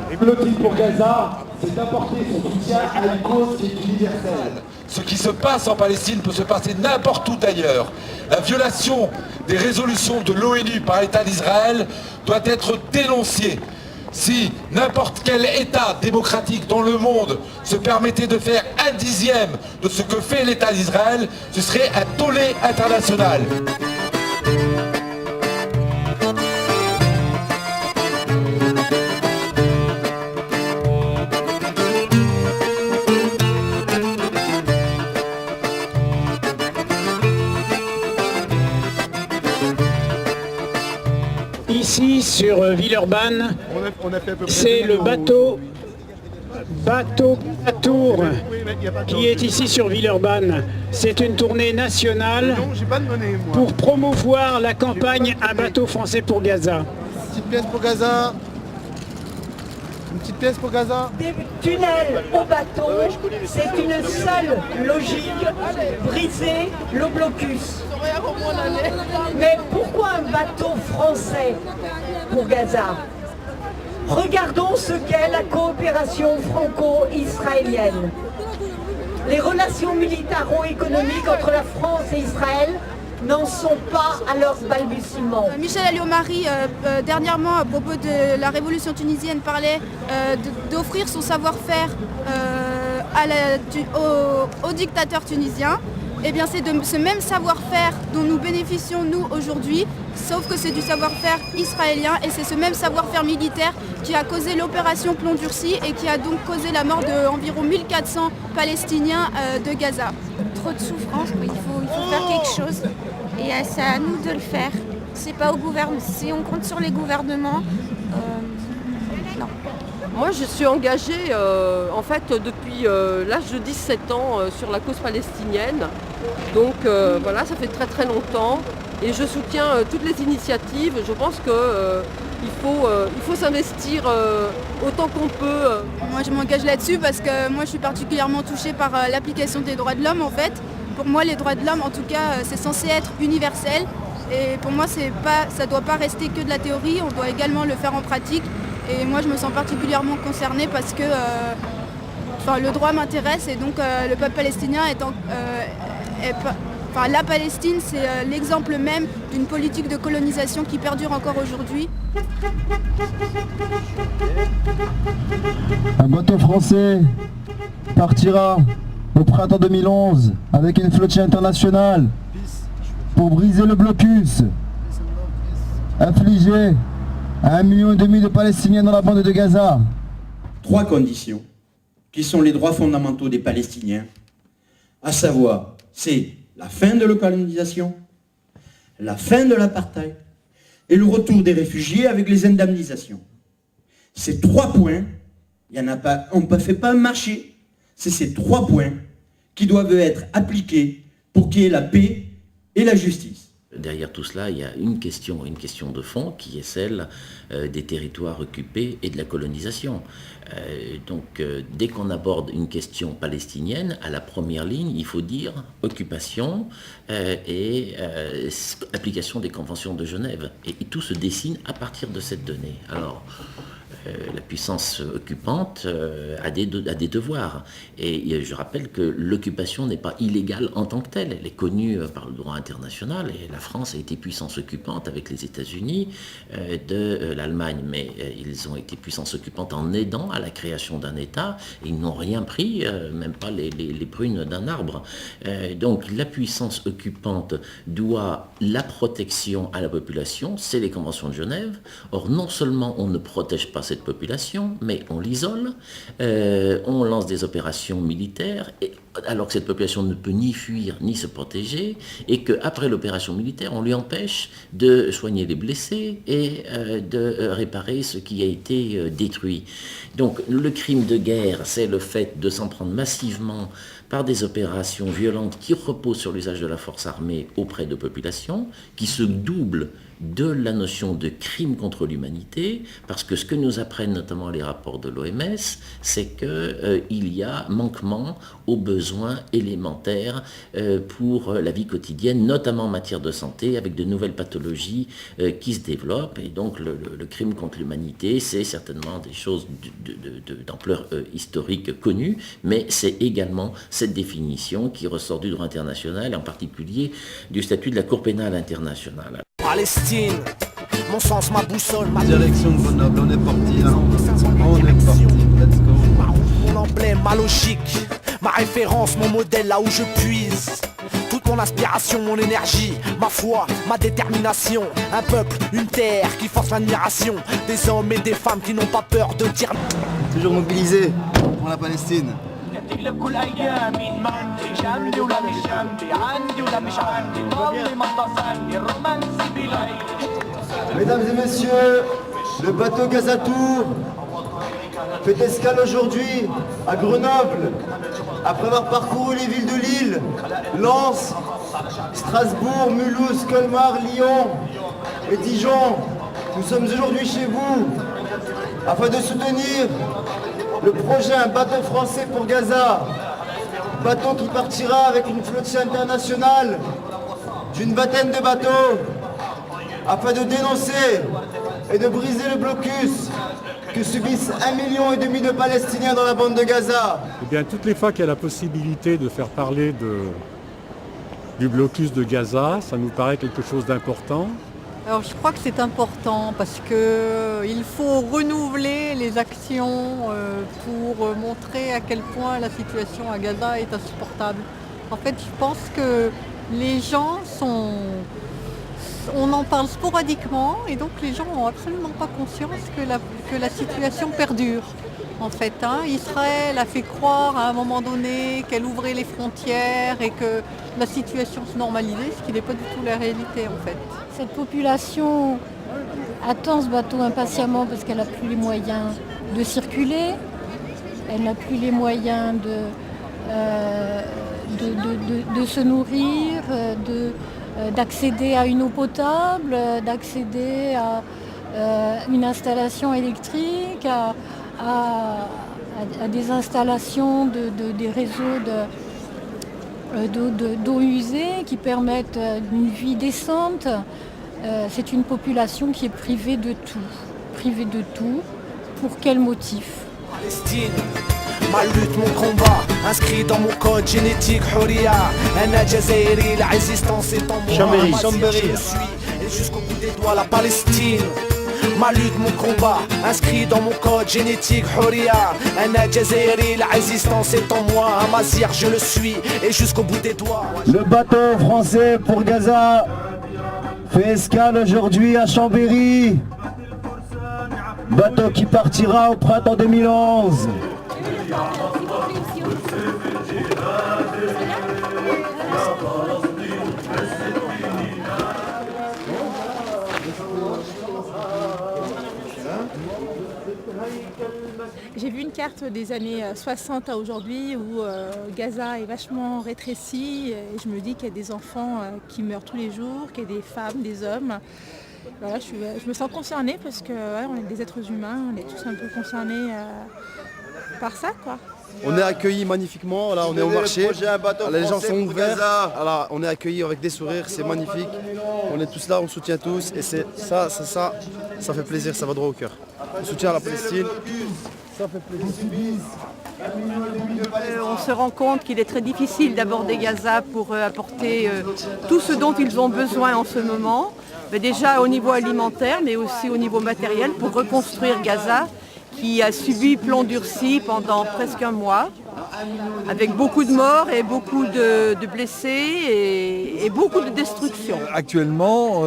Le motif pour Gaza, c'est d'apporter son soutien à une cause qui est universelle. Ce qui se passe en Palestine peut se passer n'importe où ailleurs. La violation des résolutions de l'ONU par l'État d'Israël doit être dénoncée. Si n'importe quel État démocratique dans le monde se permettait de faire 1/10 de ce que fait l'État d'Israël, ce serait un tollé international. Ici sur Villeurbanne, c'est le bateau Tour qui est ici sur Villeurbanne. C'est une tournée nationale pour promouvoir la campagne Un bateau français pour Gaza. Petite pièce pour Gaza. Une petite pièce pour Gaza. Des tunnels au bateau, c'est une seule logique, briser le blocus. Mais pourquoi un bateau français pour Gaza? Regardons ce qu'est la coopération franco-israélienne. Les relations militaro-économiques entre la France et Israël n'en sont pas à leur balbutiement. Michel Alliot-Marie, dernièrement, à propos de la révolution tunisienne, parlait d'offrir son savoir-faire aux dictateurs tunisiens. Eh bien, c'est de ce même savoir-faire dont nous bénéficions, nous, aujourd'hui, sauf que c'est du savoir-faire israélien et c'est ce même savoir-faire militaire qui a causé l'opération Plomb Durci et qui a donc causé la mort d'environ 1400 Palestiniens de Gaza. Trop de souffrance, il faut faire quelque chose et c'est à nous de le faire. C'est pas au gouvernement, si on compte sur les gouvernements, non. Moi je suis engagée en fait depuis l'âge de 17 ans sur la cause palestinienne. Donc voilà, ça fait très très longtemps et je soutiens toutes les initiatives. Je pense qu'il faut s'investir autant qu'on peut. Moi je m'engage là-dessus parce que moi je suis particulièrement touchée par l'application des droits de l'homme en fait. Pour moi les droits de l'homme en tout cas c'est censé être universel et pour moi ça ne doit pas rester que de la théorie, on doit également le faire en pratique. Et moi je me sens particulièrement concernée parce que le droit m'intéresse et donc le peuple palestinien la Palestine c'est l'exemple même d'une politique de colonisation qui perdure encore aujourd'hui. Un bateau français partira au printemps 2011 avec une flottille internationale pour briser le blocus infligé à 1,5 million de Palestiniens dans la bande de Gaza. 3 conditions qui sont les droits fondamentaux des Palestiniens, à savoir, c'est la fin de la colonisation, la fin de l'apartheid et le retour des réfugiés avec les indemnisations. Ces 3 points, il y en a pas, on ne fait pas un marché, c'est ces 3 points qui doivent être appliqués pour qu'il y ait la paix et la justice. Derrière tout cela, il y a une question de fond qui est celle des territoires occupés et de la colonisation. Dès qu'on aborde une question palestinienne, à la première ligne, il faut dire occupation et application des conventions de Genève. Et tout se dessine à partir de cette donnée. Alors, la puissance occupante a des devoirs. Et je rappelle que l'occupation n'est pas illégale en tant que telle. Elle est connue par le droit international et la France a été puissance occupante avec les États-Unis de l'Allemagne. Mais ils ont été puissance occupante en aidant à la création d'un État. Et ils n'ont rien pris, même pas les prunes d'un arbre. Donc la puissance occupante doit la protection à la population, c'est les conventions de Genève. Or, non seulement on ne protège pas cette population, mais on l'isole, on lance des opérations militaires, alors que cette population ne peut ni fuir ni se protéger, et qu'après l'opération militaire, on lui empêche de soigner les blessés et de réparer ce qui a été détruit. Donc le crime de guerre, c'est le fait de s'en prendre massivement par des opérations violentes qui reposent sur l'usage de la force armée auprès de populations, qui se doublent de la notion de crime contre l'humanité, parce que ce que nous apprennent notamment les rapports de l'OMS, c'est qu'il y a manquement aux besoins élémentaires pour la vie quotidienne, notamment en matière de santé, avec de nouvelles pathologies qui se développent. Et donc le crime contre l'humanité, c'est certainement des choses d'ampleur historique connue, mais c'est également cette définition qui ressort du droit international, et en particulier du statut de la Cour pénale internationale. Palestine, mon sens, ma boussole, ma Direction de Grenoble, on est parti là. On est parti, let's go. Mon emblème, ma logique, ma référence, mon modèle, là où je puise. Toute mon inspiration, mon énergie, ma foi, ma détermination. Un peuple, une terre qui force l'admiration. Des hommes et des femmes qui n'ont pas peur de dire. Toujours mobilisé pour la Palestine. Mesdames et messieurs, le bateau Gazatour fait escale aujourd'hui à Grenoble, après avoir parcouru les villes de Lille, Lens, Strasbourg, Mulhouse, Colmar, Lyon et Dijon. Nous sommes aujourd'hui chez vous afin de soutenir le projet Un bateau français pour Gaza. Bateau qui partira avec une flottille internationale d'une vingtaine de bateaux afin de dénoncer et de briser le blocus que subissent 1,5 million de Palestiniens dans la bande de Gaza. Eh bien, toutes les fois qu'il y a la possibilité de faire parler du blocus de Gaza, ça nous paraît quelque chose d'important. Alors je crois que c'est important parce qu'il faut renouveler les actions pour montrer à quel point la situation à Gaza est insupportable. En fait, je pense que les gens on en parle sporadiquement et donc les gens n'ont absolument pas conscience que la situation perdure. En fait, Israël a fait croire à un moment donné qu'elle ouvrait les frontières et que la situation se normalisait, ce qui n'est pas du tout la réalité en fait. Cette population attend ce bateau impatiemment parce qu'elle n'a plus les moyens de circuler, elle n'a plus les moyens de se nourrir, d'accéder à une eau potable, d'accéder à une installation électrique, à des installations des réseaux d'eau usée qui permettent une vie décente. C'est une population qui est privée de tout. Privée de tout. Pour quel motif ? Palestine, ma lutte, mon combat, inscrit dans mon code génétique, Huria. Un Jazairi, la résistance est en moi. Chambéry. Je suis, et jusqu'au bout des doigts, la Palestine. Ma lutte, mon combat, inscrit dans mon code génétique, Huria. Un Jazairi, la résistance est en moi. Un Mazir, je le suis, et jusqu'au bout des doigts. Le bateau français pour Gaza fait escale aujourd'hui à Chambéry. Bateau qui partira au printemps 2011. J'ai vu une carte des années 60 à aujourd'hui où Gaza est vachement rétréci et je me dis qu'il y a des enfants qui meurent tous les jours, qu'il y a des femmes, des hommes. Voilà, je me sens concernée parce que on est des êtres humains, on est tous un peu concernés par ça, quoi. On est accueillis magnifiquement, là on est au marché, les gens sont ouverts, alors, on est accueillis avec des sourires, c'est magnifique, on est tous là, on soutient tous et c'est ça fait plaisir, ça va droit au cœur. On soutient la Palestine, ça fait plaisir. On se rend compte qu'il est très difficile d'aborder Gaza pour apporter tout ce dont ils ont besoin en ce moment, mais déjà au niveau alimentaire mais aussi au niveau matériel pour reconstruire Gaza, qui a subi plomb durci pendant presque un mois, avec beaucoup de morts et beaucoup de blessés et beaucoup de destruction. Actuellement,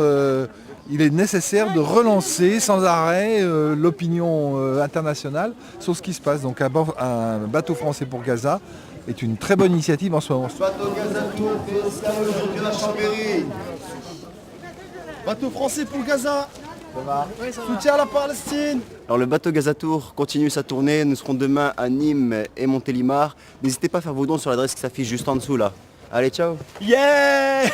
il est nécessaire de relancer sans arrêt l'opinion internationale sur ce qui se passe. Donc un bateau français pour Gaza est une très bonne initiative en ce moment. Bateau Gazatour fait escale aujourd'hui à Chambéry. Bateau français pour Gaza. Soutien à la Palestine. Alors le bateau Gazatour continue sa tournée, nous serons demain à Nîmes et Montélimar. N'hésitez pas à faire vos dons sur l'adresse qui s'affiche juste en dessous là. Allez, ciao. Yeah.